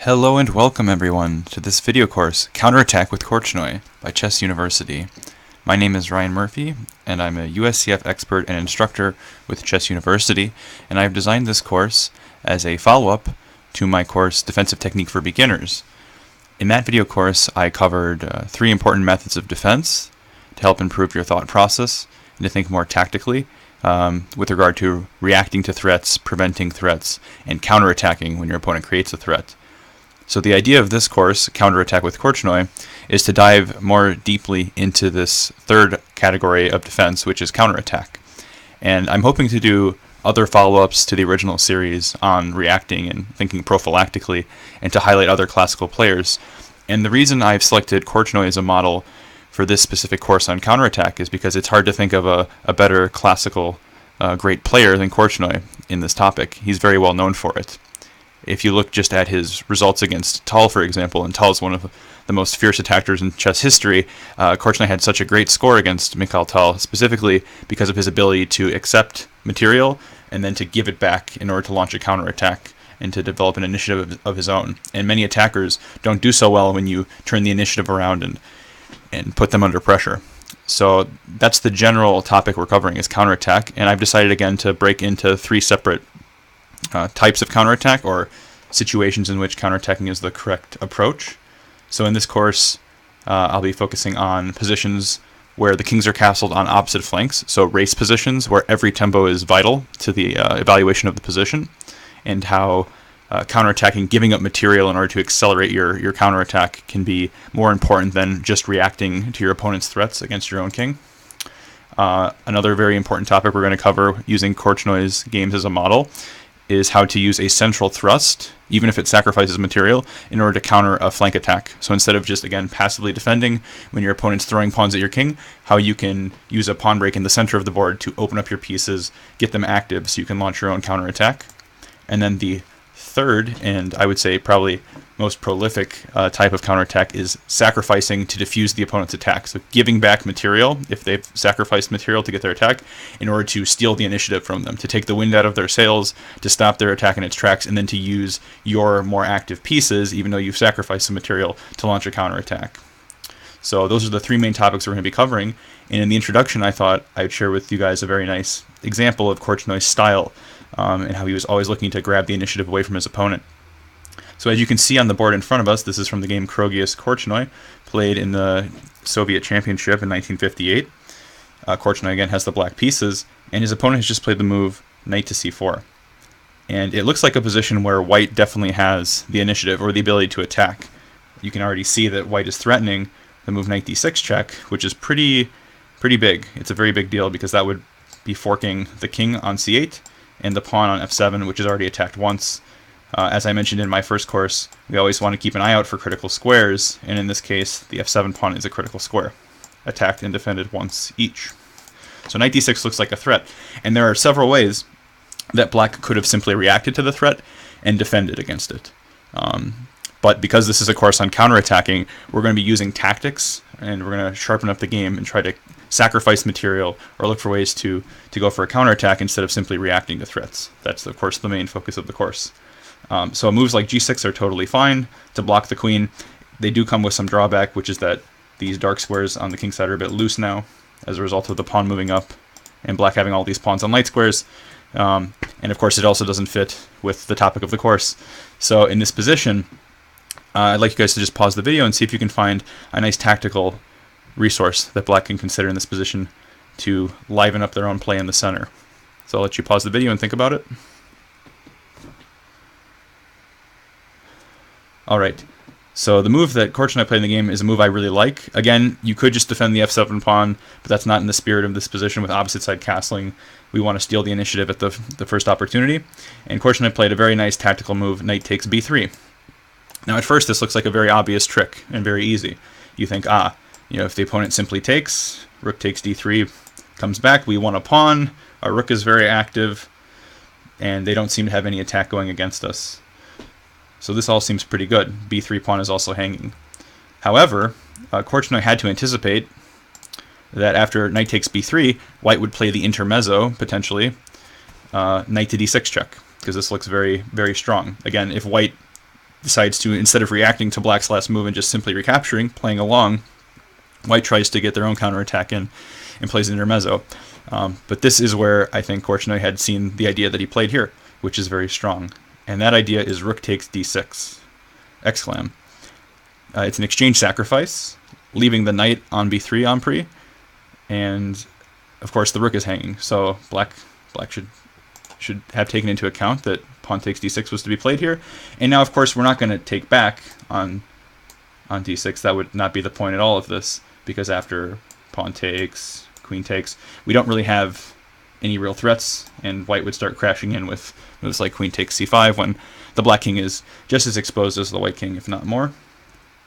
Hello and welcome everyone to this video course, Counterattack with Korchnoi by Chess University. My name is Ryan Murphy, and I'm a USCF expert and instructor with Chess University, and I've designed this course as a follow-up to my course, Defensive Technique for Beginners. In that video course, I covered 3 important methods of defense to help improve your thought process and to think more tactically with regard to reacting to threats, preventing threats, and counterattacking when your opponent creates a threat. So the idea of this course, Counterattack with Korchnoi, is to dive more deeply into this third category of defense, which is counterattack. And I'm hoping to do other follow-ups to the original series on reacting and thinking prophylactically, and to highlight other classical players. And the reason I've selected Korchnoi as a model for this specific course on counterattack is because it's hard to think of a better classical great player than Korchnoi in this topic. He's very well known for it. If you look just at his results against Tal, for example, and Tal is one of the most fierce attackers in chess history, Korchnoi had such a great score against Mikhail Tal, specifically because of his ability to accept material and then to give it back in order to launch a counterattack and to develop an initiative of his own. And many attackers don't do so well when you turn the initiative around and put them under pressure. So that's the general topic we're covering, is counterattack, and I've decided again to break into 3 separate types of counterattack, or situations in which counterattacking is the correct approach. So in this course, I'll be focusing on positions where the kings are castled on opposite flanks, so race positions where every tempo is vital to the evaluation of the position, and how counterattacking, giving up material in order to accelerate your counterattack, can be more important than just reacting to your opponent's threats against your own king. Another very important topic we're going to cover using Korchnoi's games as a model is how to use a central thrust, even if it sacrifices material, in order to counter a flank attack. So instead of just, again, passively defending when your opponent's throwing pawns at your king, how you can use a pawn break in the center of the board to open up your pieces, get them active so you can launch your own counterattack. And then the third, and I would say probably most prolific type of counterattack, is sacrificing to defuse the opponent's attack. So giving back material, if they've sacrificed material to get their attack, in order to steal the initiative from them, to take the wind out of their sails, to stop their attack in its tracks, and then to use your more active pieces, even though you've sacrificed some material, to launch a counterattack. So those are the 3 main topics we're going to be covering. And in the introduction, I thought I'd share with you guys a very nice example of Korchnoi's style, and how he was always looking to grab the initiative away from his opponent. So as you can see on the board in front of us, this is from the game Krogius-Korchnoi, played in the Soviet Championship in 1958. Korchnoi again has the black pieces, and his opponent has just played the move knight to c4. And it looks like a position where white definitely has the initiative, or the ability to attack. You can already see that white is threatening the move knight d6 check, which is pretty big. It's a very big deal, because that would be forking the king on c8, and the pawn on f7, which is already attacked once. As I mentioned in my first course, we always want to keep an eye out for critical squares, and in this case, the f7 pawn is a critical square, attacked and defended once each. So knight d6 looks like a threat, and there are several ways that black could have simply reacted to the threat and defended against it. But because this is a course on counterattacking, we're going to be using tactics, and we're going to sharpen up the game and try to sacrifice material or look for ways to go for a counterattack instead of simply reacting to threats. That's, of course, the main focus of the course. So moves like g6 are totally fine to block the queen. They do come with some drawback, which is that these dark squares on the king side are a bit loose now as a result of the pawn moving up and black having all these pawns on light squares. And of course, it also doesn't fit with the topic of the course. So in this position, I'd like you guys to just pause the video and see if you can find a nice tactical resource that black can consider in this position to liven up their own play in the center. So I'll let you pause the video and think about it. Alright, so the move that Korchnoi played in the game is a move I really like. Again, you could just defend the f7 pawn, but that's not in the spirit of this position with opposite side castling. We want to steal the initiative at the first opportunity. And Korchnoi played a very nice tactical move, knight takes b3. Now at first this looks like a very obvious trick and very easy. You think, if the opponent simply takes, rook takes d3, comes back, we won a pawn, our rook is very active, and they don't seem to have any attack going against us. So this all seems pretty good. b3 pawn is also hanging. However, Korchnoi had to anticipate that after knight takes b3, white would play the intermezzo, potentially, knight to d6 check, because this looks very, very strong. Again, if white decides to, instead of reacting to black's last move and just simply recapturing, playing along, white tries to get their own counterattack in and plays an intermezzo. But this is where I think Korchnoi had seen the idea that he played here, which is very strong. And that idea is rook takes d6, exclam. It's an exchange sacrifice, leaving the knight on b3 en pre, and of course the rook is hanging. So black should have taken into account that pawn takes d6 was to be played here. And now, of course, we're not going to take back on d6. That would not be the point at all of this, because after pawn takes, queen takes, we don't really have any real threats, and white would start crashing in with moves like queen takes c5 when the black king is just as exposed as the white king, if not more.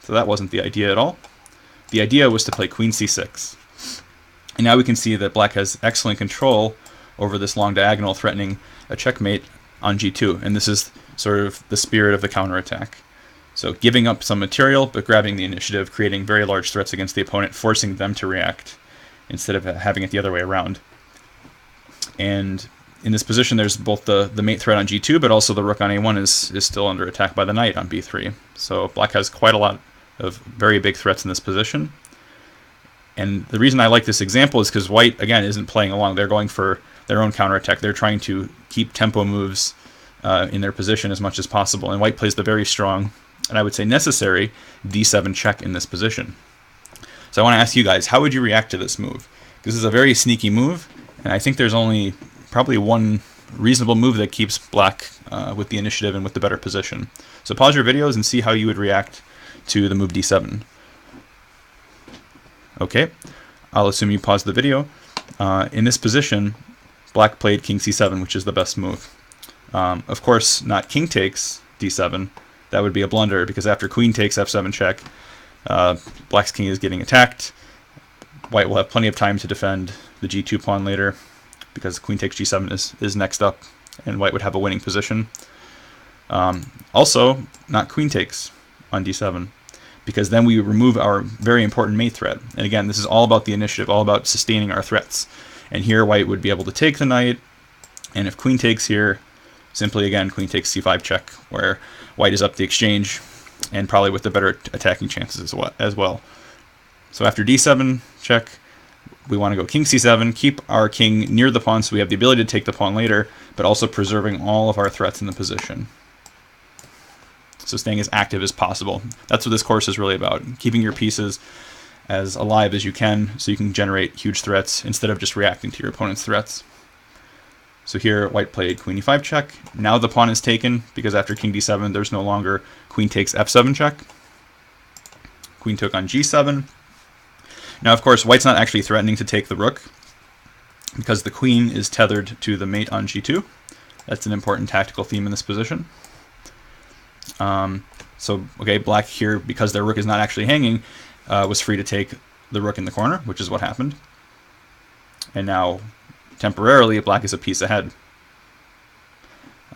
So that wasn't the idea at all. The idea was to play queen c6. And now we can see that black has excellent control over this long diagonal, threatening a checkmate on g2, and this is sort of the spirit of the counterattack. So giving up some material, but grabbing the initiative, creating very large threats against the opponent, forcing them to react, instead of having it the other way around. And in this position, there's both the mate threat on g2, but also the rook on a1 is still under attack by the knight on b3. So black has quite a lot of very big threats in this position. And the reason I like this example is because white, again, isn't playing along. They're going for their own counterattack. They're trying to keep tempo moves in their position as much as possible. And white plays the very strong, and I would say necessary, d7 check in this position. So I want to ask you guys, how would you react to this move? This is a very sneaky move, and I think there's only probably one reasonable move that keeps black with the initiative and with the better position. So pause your videos and see how you would react to the move d7. Okay, I'll assume you paused the video. In this position, black played king c7, which is the best move. Of course, not king takes d7. That would be a blunder, because after queen takes f7 check, black's king is getting attacked. White will have plenty of time to defend the g2 pawn later, because queen takes g7 is next up, and white would have a winning position. Also, not queen takes on d7, because then we remove our very important mate threat. And again, this is all about the initiative, all about sustaining our threats. And here white would be able to take the knight, and if queen takes here, simply again queen takes c5 check, where white is up the exchange, and probably with the better attacking chances as well. So after d7 check, we want to go king c7, keep our king near the pawn so we have the ability to take the pawn later, but also preserving all of our threats in the position. So staying as active as possible. That's what this course is really about, keeping your pieces as alive as you can so you can generate huge threats instead of just reacting to your opponent's threats. So here white played queen e5 check. Now the pawn is taken, because after king d7 there's no longer queen takes f7 check. Queen took on g7. Now of course white's not actually threatening to take the rook, because the queen is tethered to the mate on g2. That's an important tactical theme in this position. So okay, black here, because their rook is not actually hanging, was free to take the rook in the corner, which is what happened. And now, temporarily, black is a piece ahead.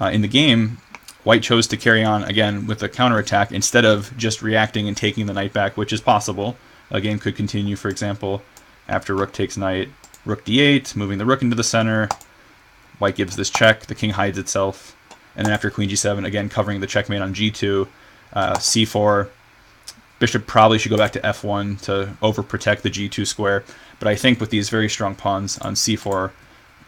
In the game, white chose to carry on, again, with a counterattack instead of just reacting and taking the knight back, which is possible. A game could continue, for example, after rook takes knight, rook d8, moving the rook into the center. White gives this check, the king hides itself. And then after queen g7, again, covering the checkmate on g2, c4. Bishop probably should go back to f1 to overprotect the g2 square. But I think with these very strong pawns on c4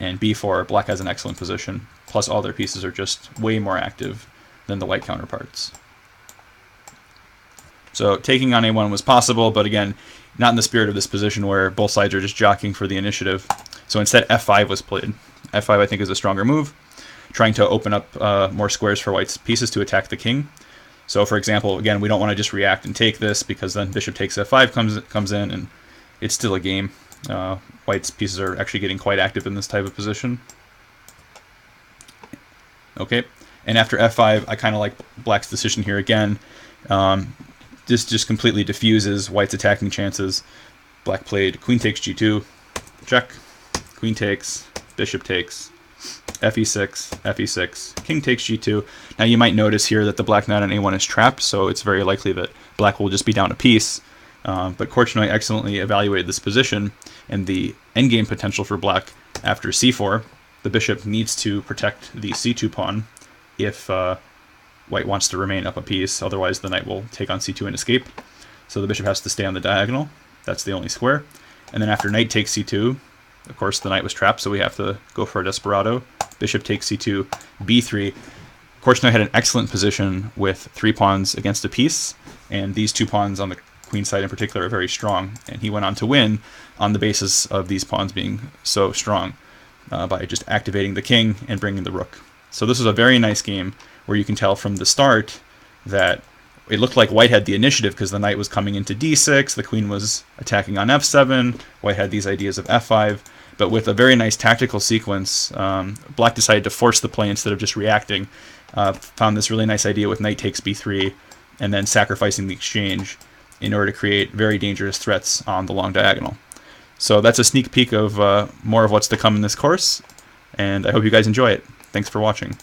and b4, black has an excellent position. Plus all their pieces are just way more active than the white counterparts. So taking on a1 was possible, but again, not in the spirit of this position where both sides are just jockeying for the initiative. So instead f5 was played. f5 I think is a stronger move, trying to open up more squares for white's pieces to attack the king. So for example, again, we don't want to just react and take this, because then bishop takes f5 comes in, and it's still a game. White's pieces are actually getting quite active in this type of position. Okay, and after f5, I kind of like black's decision here again. This just completely diffuses white's attacking chances. Black played queen takes g2, check, queen takes, bishop takes, fe6, fe6, king takes g2. Now you might notice here that the black knight on a1 is trapped, so it's very likely that black will just be down a piece. But Korchnoi excellently evaluated this position and the endgame potential for black after c4. The bishop needs to protect the c2 pawn if white wants to remain up a piece, otherwise the knight will take on c2 and escape. So the bishop has to stay on the diagonal. That's the only square. And then after knight takes c2, of course the knight was trapped, so we have to go for a desperado. Bishop takes c2, b3. Korchnoi had an excellent position with 3 pawns against a piece, and these 2 pawns on the queen side in particular are very strong, and he went on to win on the basis of these pawns being so strong by just activating the king and bringing the rook. So this was a very nice game where you can tell from the start that it looked like white had the initiative because the knight was coming into d6, the queen was attacking on f7, white had these ideas of f5, but with a very nice tactical sequence, black decided to force the play instead of just reacting, found this really nice idea with knight takes b3, and then sacrificing the exchange in order to create very dangerous threats on the long diagonal. So that's a sneak peek of more of what's to come in this course, and I hope you guys enjoy it. Thanks for watching.